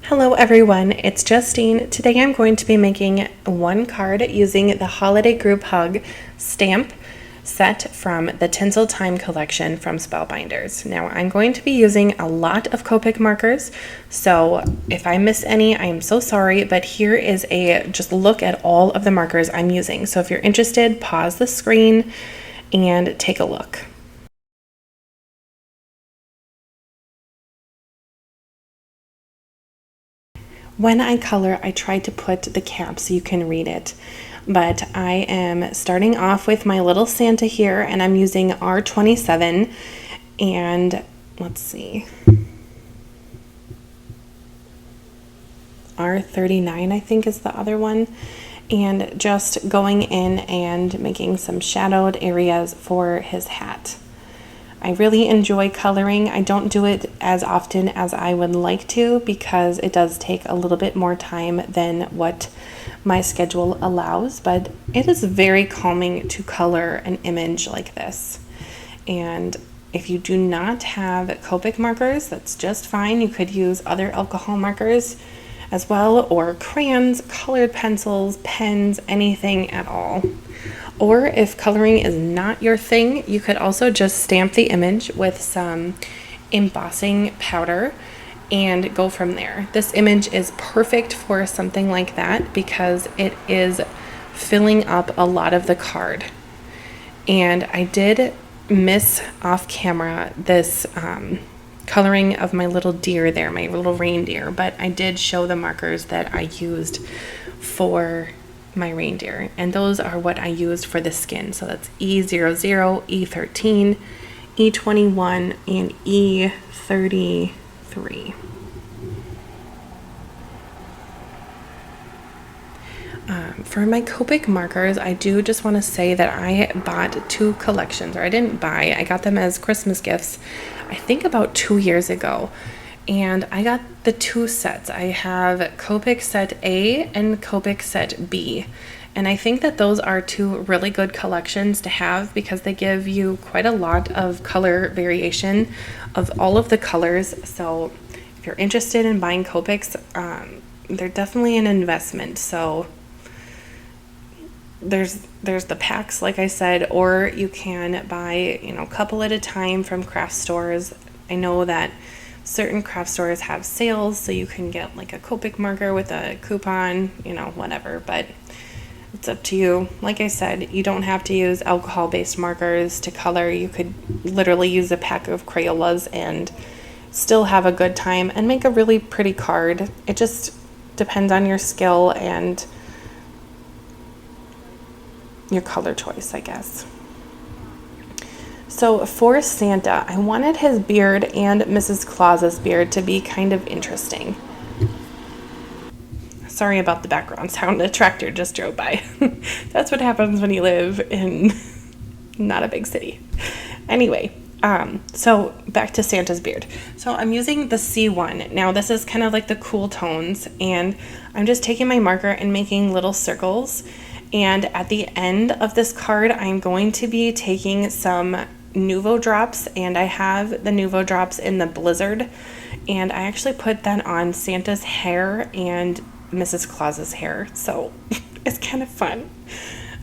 Hello everyone, it's Justine. Today I'm going to be making one card using the Holiday Group Hug stamp set from the Tinsel Time collection from Spellbinders. Now I'm going to be using a lot of Copic markers, so if I miss any, I am so sorry, but here is a just look at all of the markers I'm using. So if you're interested, pause the screen and take a look. When I color, I try to put the cap so you can read it, but I am starting off with my little Santa here, and I'm using R27, and let's see, R39 I think is the other one, and just going in and making some shadowed areas for his hat. I really enjoy coloring. I don't do it as often as I would like to because it does take a little bit more time than what my schedule allows, but it is very calming to color an image like this. And if you do not have Copic markers, that's just fine. You could use other alcohol markers as well, or crayons, colored pencils, pens, anything at all. Or if coloring is not your thing, you could also just stamp the image with some embossing powder and go from there. This image is perfect for something like that because it is filling up a lot of the card. And I did miss off camera this coloring of my little deer there, my little reindeer, but I did show the markers that I used for my reindeer, and those are what I used for the skin. So that's E00, E13, E21, and E33. For my Copic markers, I do just want to say that I bought two collections, or I didn't buy, I got them as Christmas gifts, I think about 2 years ago. And I got the two sets. I have Copic set A and Copic set B. And I think that those are two really good collections to have because they give you quite a lot of color variation of all of the colors. So if you're interested in buying Copics, they're definitely an investment. So there's the packs, like I said, or you can buy, a couple at a time from craft stores. I know that certain craft stores have sales, so you can get like a Copic marker with a coupon, whatever, but it's up to you. Like I said, you don't have to use alcohol-based markers to color. You could literally use a pack of Crayolas and still have a good time and make a really pretty card. It just depends on your skill and your color choice, I guess. So for Santa, I wanted his beard and Mrs. Claus's beard to be kind of interesting. Sorry about the background sound. A tractor just drove by. That's what happens when you live in not a big city. Anyway, so back to Santa's beard. So I'm using the C1. Now this is kind of like the cool tones, and I'm just taking my marker and making little circles. And at the end of this card, I'm going to be taking some Nuvo drops, and I have the Nuvo drops in the Blizzard, and I actually put that on Santa's hair and Mrs. Claus's hair, so it's kind of fun.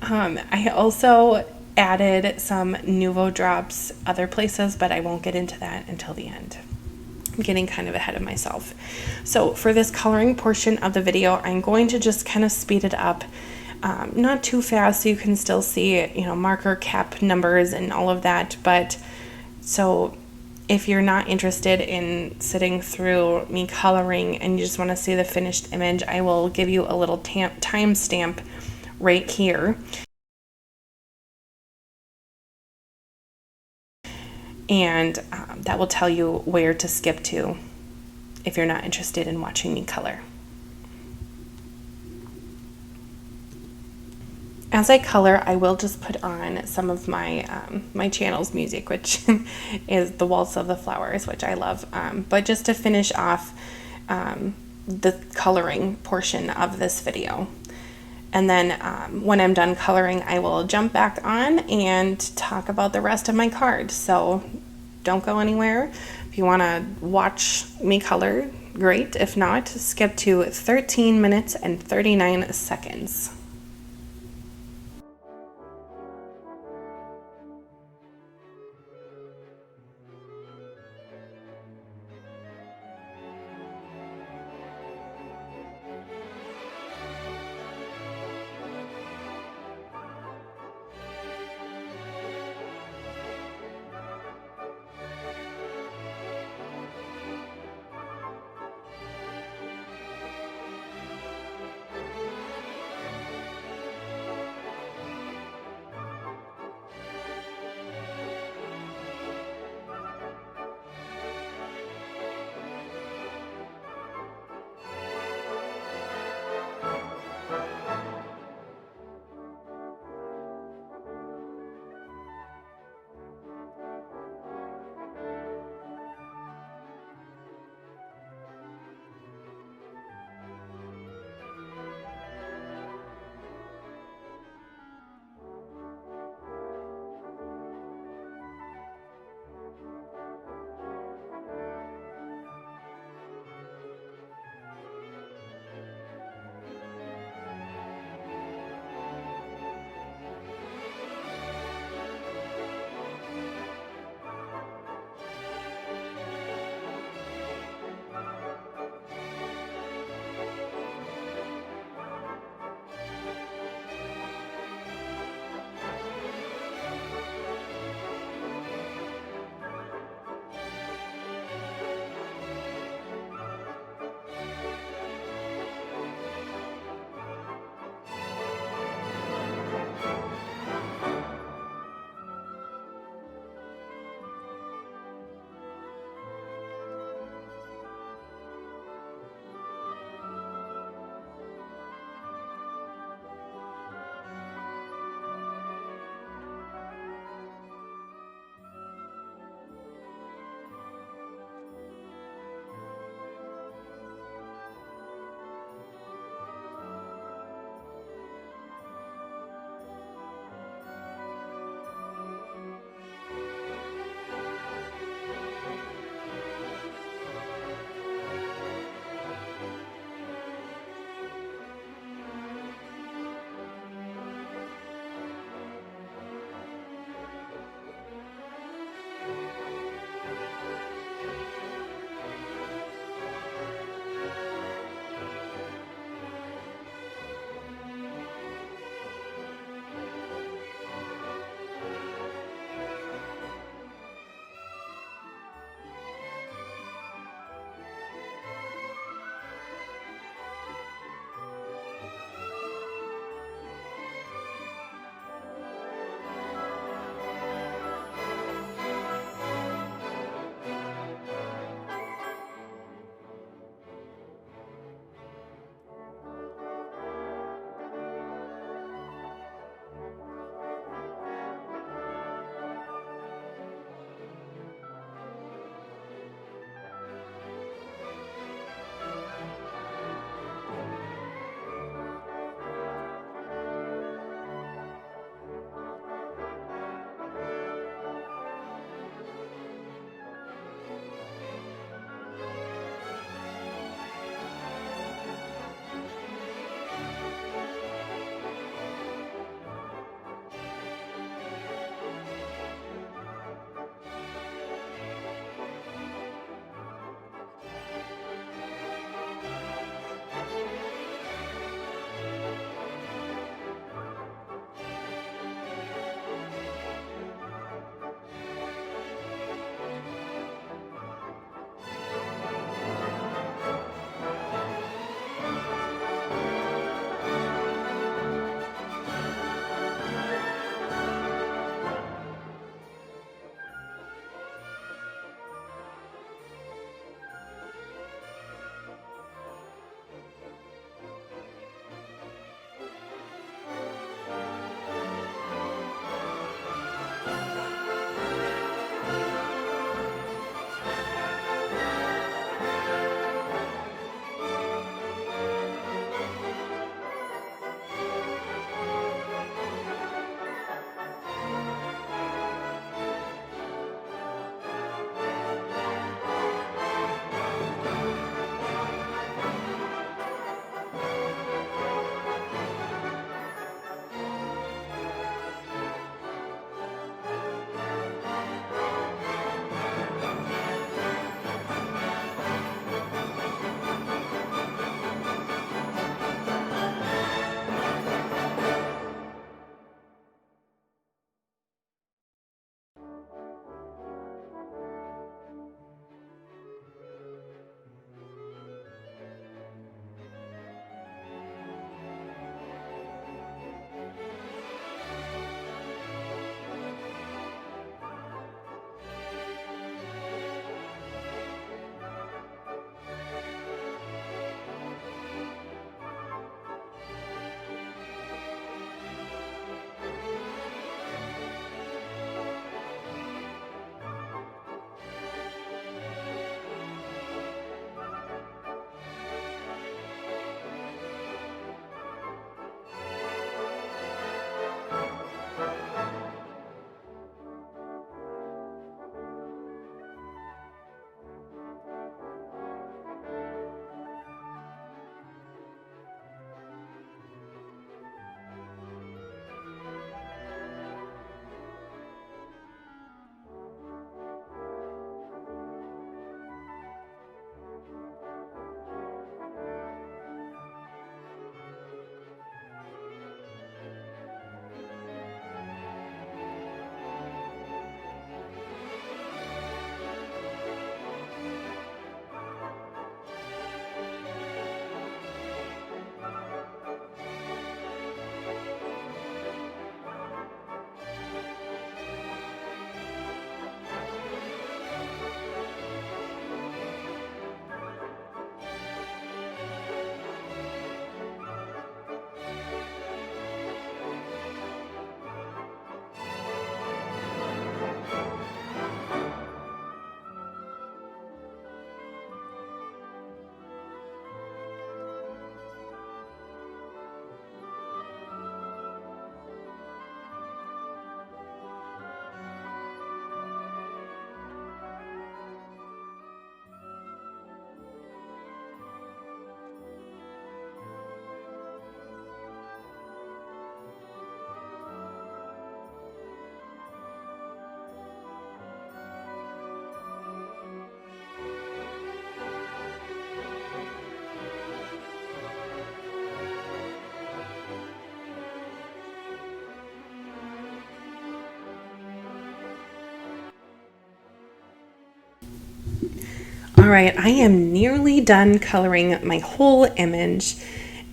I also added some Nuvo drops other places, but I won't get into that until the end. I'm getting kind of ahead of myself. So for this coloring portion of the video, I'm going to just kind of speed it up. Not too fast so you can still see, marker cap numbers and all of that. But so if you're not interested in sitting through me coloring and you just want to see the finished image, I will give you a little time stamp right here. And that will tell you where to skip to if you're not interested in watching me color. As I color, I will just put on some of my my channel's music, which is the Waltz of the Flowers, which I love. But just to finish off the coloring portion of this video. And then when I'm done coloring, I will jump back on and talk about the rest of my card. So don't go anywhere. If you want to watch me color, great. If not, skip to 13 minutes and 39 seconds. All right, I am nearly done coloring my whole image.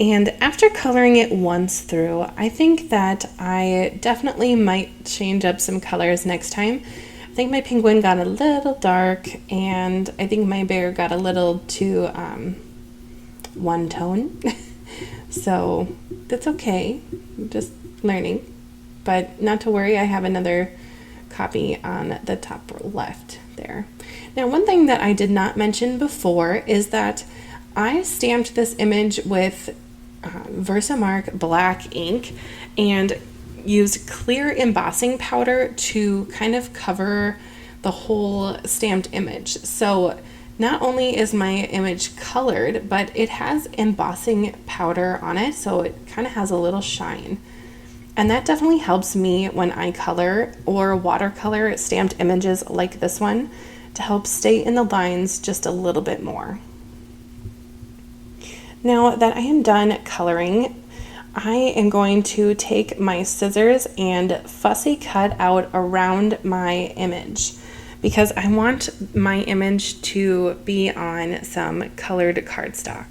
And after coloring it once through, I think that I definitely might change up some colors next time. I think my penguin got a little dark, and I think my bear got a little too one tone. So that's okay, I'm just learning. But not to worry, I have another copy on the top left there. Now, one thing that I did not mention before is that I stamped this image with Versamark black ink and used clear embossing powder to kind of cover the whole stamped image. So not only is my image colored, but it has embossing powder on it, so it kind of has a little shine. And that definitely helps me when I color or watercolor stamped images like this one to help stay in the lines just a little bit more. Now that I am done coloring, I am going to take my scissors and fussy cut out around my image because I want my image to be on some colored cardstock.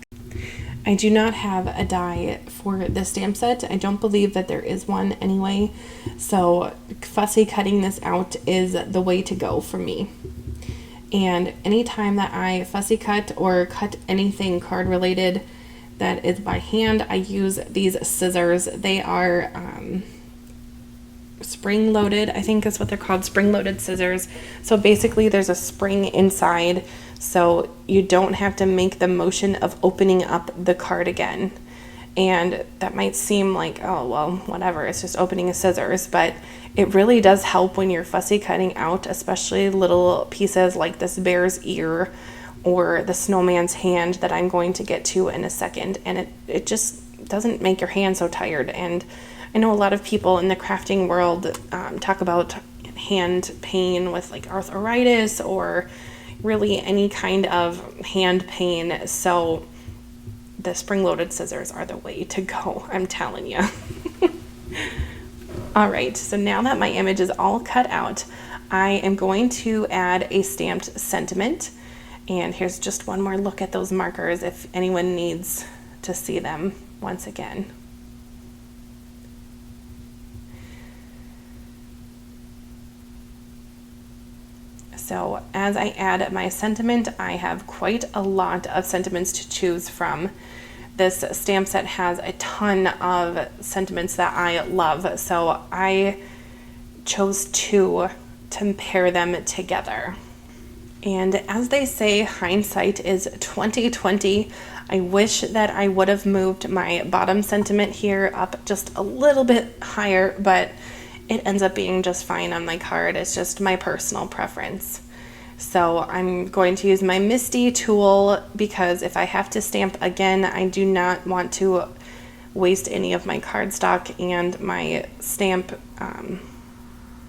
I do not have a die for this stamp set. I don't believe that there is one anyway, so fussy cutting this out is the way to go for me. And anytime that I fussy cut or cut anything card related that is by hand, I use these scissors. They are spring loaded, I think is what they're called, spring loaded scissors. So basically there's a spring inside, so you don't have to make the motion of opening up the card again. And that might seem like, oh, well, whatever, it's just opening a scissors, but it really does help when you're fussy cutting out, especially little pieces like this bear's ear or the snowman's hand that I'm going to get to in a second. And it just doesn't make your hand so tired. And I know a lot of people in the crafting world talk about hand pain with like arthritis or really any kind of hand pain. So the spring-loaded scissors are the way to go, I'm telling you. All right, so now that my image is all cut out, I am going to add a stamped sentiment. And here's just one more look at those markers if anyone needs to see them once again. So as I add my sentiment, I have quite a lot of sentiments to choose from. This stamp set has a ton of sentiments that I love, so I chose two to pair them together. And as they say, hindsight is 20/20. I wish that I would have moved my bottom sentiment here up just a little bit higher, but it ends up being just fine on my card. It's just my personal preference. So I'm going to use my Misty tool because if I have to stamp again, I do not want to waste any of my cardstock, and my stamp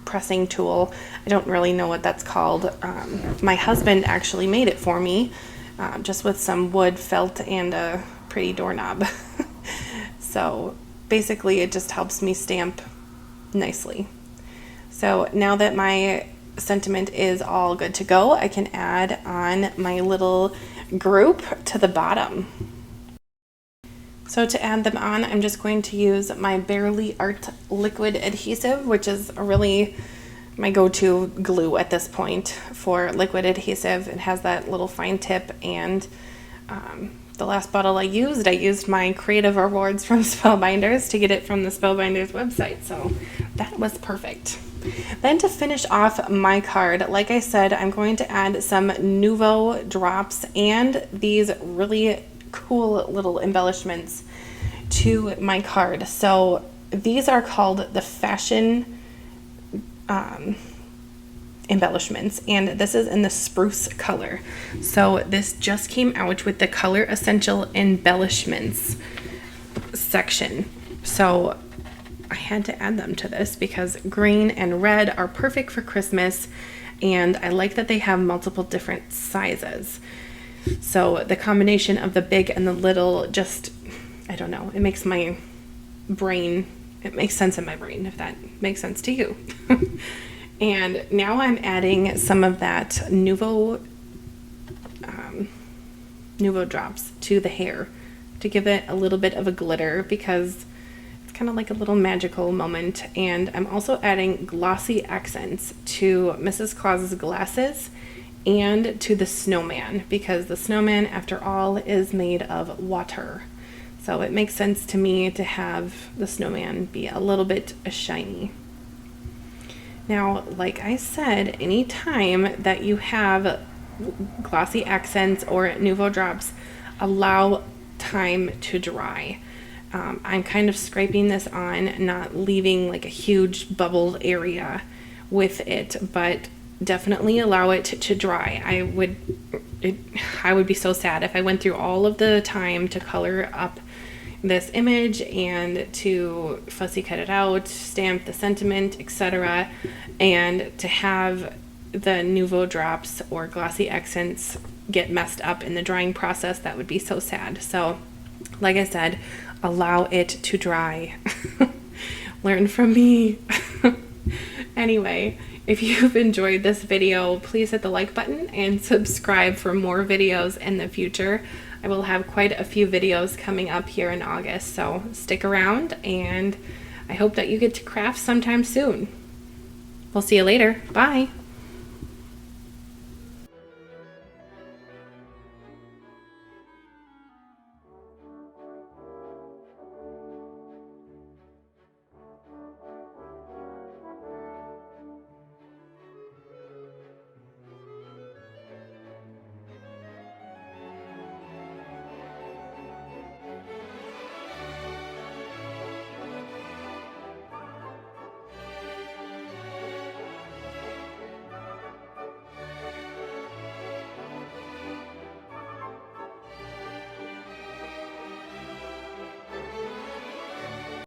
pressing tool, I don't really know what that's called. My husband actually made it for me just with some wood, felt, and a pretty doorknob. So basically it just helps me stamp nicely. So now that my sentiment is all good to go, I can add on my little group to the bottom. So to add them on, I'm just going to use my Barely Art liquid adhesive, which is really my go-to glue at this point for liquid adhesive. It has that little fine tip, and the last bottle I used my creative awards from Spellbinders to get it from the Spellbinders website, so that was perfect. Then to finish off my card, like I said, I'm going to add some Nouveau drops and these really cool little embellishments to my card. So these are called the fashion embellishments, and this is in the spruce color. So this just came out with the Color Essential Embellishments section. So I had to add them to this because green and red are perfect for Christmas, and I like that they have multiple different sizes. So the combination of the big and the little just, I don't know, it makes my brain, it makes sense in my brain, if that makes sense to you. And now I'm adding some of that Nouveau Nuvo drops to the hair to give it a little bit of a glitter, because it's kind of like a little magical moment. And I'm also adding glossy accents to Mrs. Claus's glasses and to the snowman, because the snowman, after all, is made of water. So it makes sense to me to have the snowman be a little bit shiny. Now, like I said, anytime that you have glossy accents or Nuvo drops, allow time to dry. I'm kind of scraping this on, not leaving like a huge bubbled area with it, but definitely allow it to dry. I would be so sad if I went through all of the time to color up this image and to fussy cut it out, stamp the sentiment, etc., and to have the Nuvo drops or glossy accents get messed up in the drying process. That would be so sad. So, like I said, allow it to dry. Learn from me. Anyway, if you've enjoyed this video, please hit the like button and subscribe for more videos in the future. I will have quite a few videos coming up here in August, so stick around, and I hope that you get to craft sometime soon. We'll see you later. Bye.